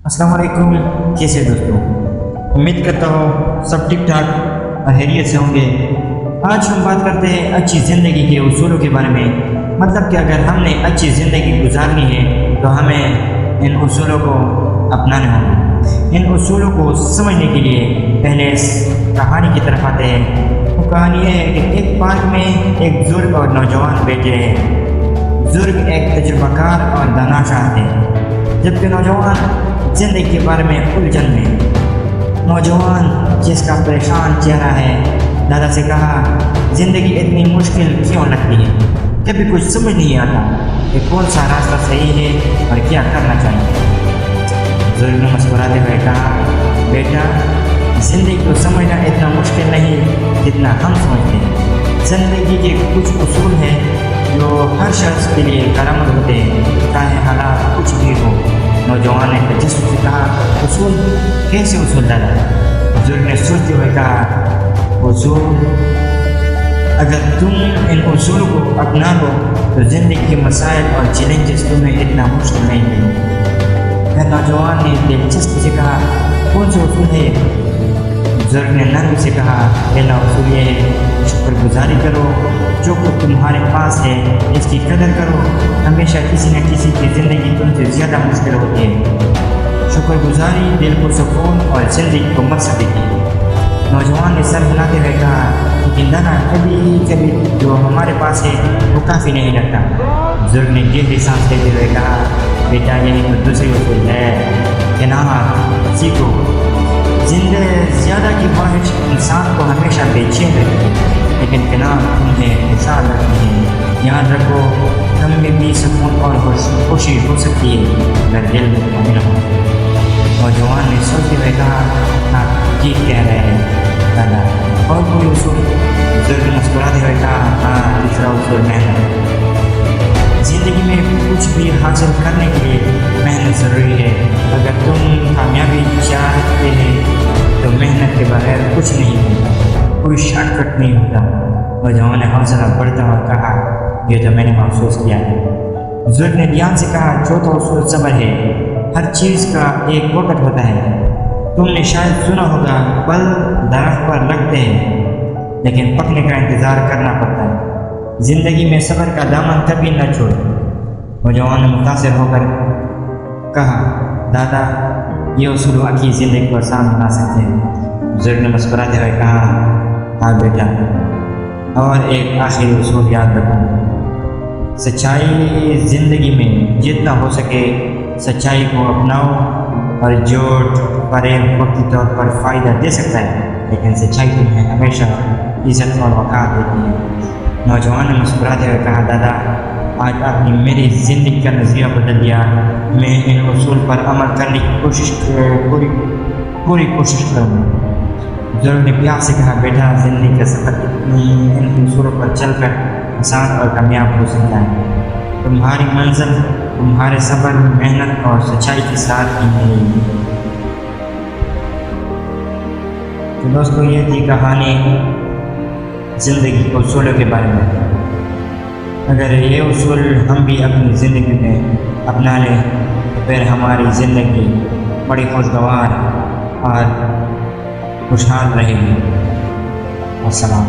السلام علیکم، کیسے دوستوں؟ امید کرتا ہوں سب ٹھیک ٹھاک اور خیریت سے ہوں گے۔ آج ہم بات کرتے ہیں اچھی زندگی کے اصولوں کے بارے میں، مطلب کہ اگر ہم نے اچھی زندگی گزارنی ہے تو ہمیں ان اصولوں کو اپنانا ہوگا۔ ان اصولوں کو سمجھنے کے لیے پہلے اس کہانی کی طرف آتے ہیں۔ وہ کہانی یہ ہے کہ ایک پارک میں ایک بزرگ اور نوجوان بیٹھے ہیں۔ بزرگ ایک تجربہ کار اور دانا شاہ تھے، جبکہ نوجوان زندگی کے بارے میں الجھن میں۔ نوجوان جس کا پریشان چہرہ ہے دادا سے کہا، زندگی اتنی مشکل کیوں لگتی ہے؟ کبھی کچھ سمجھ نہیں آتا کہ کون سا راستہ صحیح ہے اور کیا کرنا چاہیے۔ بزرگ نے مسکراتے ہوئے کہا، بیٹا، زندگی کو سمجھنا اتنا مشکل نہیں جتنا ہم سمجھتے ہیں۔ زندگی کے کچھ اصول ہیں جو ہر شخص کے لیے کارآمد ہوتے ہیں، چاہے حالات کچھ بھی ہو۔ نوجوان نے تجسس سے کہا، اصول؟ کیسے اصول دادا؟ بزرگ نے سوچتے ہوئے کہا، اصول؟ اگر تم ان اصولوں کو اپنا لو تو زندگی کے مسائل اور چیلنجز تمہیں اتنا مشکل نہیں لگیں۔ پھر نوجوان نے دلچسپی سے کہا، کون سے اصول ہے؟ بزرگ نے نرمی سے کہا، پہلا اصول یہ ہے، شکر گزاری کرو، جو کچھ تمہارے پاس ہے اس کی قدر کرو۔ ہمیشہ کسی نہ کسی کی زندگی تم سے زیادہ مشکل ہوتی ہے۔ شکر گزاری دل کو سکون اور زندگی کو مقصد دیتی ہے۔ نوجوان نے سر ہلاتے ہوئے کہا، لیکن دادا، کبھی کبھی جو ہمارے پاس ہے وہ کافی نہیں لگتا۔ بزرگ نے گہری سانس لیتے ہوئے کہا، بیٹا، یہی تو دوسری اصول ہے، قناعت سیکھو۔ زیادہ کی خواہش انسان کو ہمیشہ بے چین رکھتی ہے، لیکن قناعت تمہیں خوشحال رکھتی ہے۔ یاد رکھو، غم میں بھی سکون اور خوشی ہو سکتی ہے اگر دل میں مطمئن ہو۔ نوجوان نے سوچتے ہوئے کہا، آپ ٹھیک کہہ رہے ہیں دادا، اور کوئی اصول؟ بزرگ نے مسکراتے ہوئے کہا، ہاں، تیسرا اصول محنت۔ زندگی میں کچھ بھی حاصل کرنے کے لیے محنت ضروری ہے۔ اگر تم کامیابی چاہتے ہیں تو محنت کے بغیر کچھ نہیں ہوتا، کوئی شارٹ کٹ نہیں ہوتا۔ نوجوان نے حوصلہ بڑھتا ہوا کہا، یہ تو میں نے محسوس کیا ہے۔ بزرگ نے دھیان سے کہا، چوتھا اصول صبر ہے۔ ہر چیز کا ایک وقت ہوتا ہے۔ تم نے شاید سنا ہوگا، پھل درخت پر لگتے ہیں لیکن پکنے کا انتظار کرنا پڑتا ہے۔ زندگی میں صبر کا دامن کبھی نہ چھوڑ۔ نوجوان نے متاثر ہو کر کہا، دادا، یہ اصول واقعی زندگی کو آسان بنا سکتے ہیں۔ بزرگ نے مسکراتے ہوئے کہا، ہاں بیٹا، اور ایک آخری اصول یاد رکھو، سچائی۔ زندگی میں جتنا ہو سکے سچائی کو اپناؤ، اور جھوٹ فریب وقتی طور پر فائدہ دے سکتا ہے، لیکن سچائی تمہیں ہمیشہ عزت اور وقار دیتی ہے۔ نوجوان نے مسکراتے ہوئے کہا، دادا، آج آپ نے میری زندگی کا نظریہ بدل دیا۔ میں ان اصول پر عمل کرنے کی پوری کوشش کروں گا۔ بزرگ نے پیار سے کہا، بیٹا، زندگی کا سفر ان اصولوں پر چل کر آسان اور کامیاب ہو سکتا ہے۔ تمہاری منزل تمہارے صبر، محنت اور سچائی کے ساتھ ہی ملے گی۔ تو دوستوں، یہ تھی کہانی زندگی کے اصولوں کے بارے میں۔ اگر یہ اصول ہم بھی اپنی زندگی میں اپنا لیں تو پھر ہماری زندگی بڑی خوشگوار اور خوشحال رہے گی۔ السلام۔